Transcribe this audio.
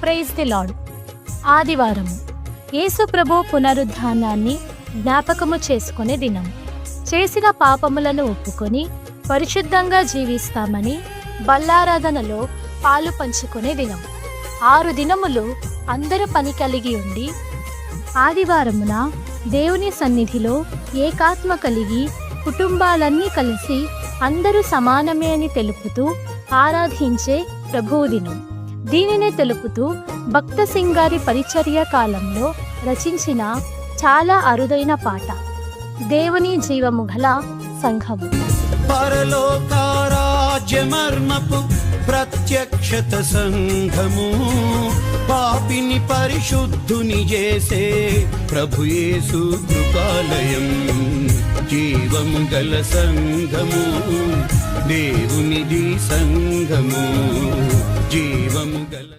Praise the lord. ఆదివారము యేసు ప్రభు పునరుద్ధానాన్ని జ్ఞాపకము చేసుకునే దినం. చేసిన పాపములను ఒప్పుకొని పరిశుద్ధంగా జీవిస్తామని బల్లారాధనలో పాలు పంచుకునే దినం. 6 దినములు అందరూ పని కలిగి ఉండి ఆదివారమున దేవుని సన్నిధిలో ఏకాత్మ కలిగి కుటుంబాలన్నీ కలిసి అందరూ సమానమే అని తెలుపుతూ ఆరాధించే ప్రభువు దినం. దీనినే తెలుపుతూ భక్త సింగారి పరిచర్య కాలంలో రచించిన చాలా అరుదైన పాట దేవుని జీవము గల సంఘము. పరలోక రాజ్యమర్మపు ప్రత్యక్షత సంఘము, పాపిని పరిశుద్ధుని చేసే ప్రభు యేసు కృపాలయం. జీవము గల సంఘము, దేవునిది సంఘము, జీవము గల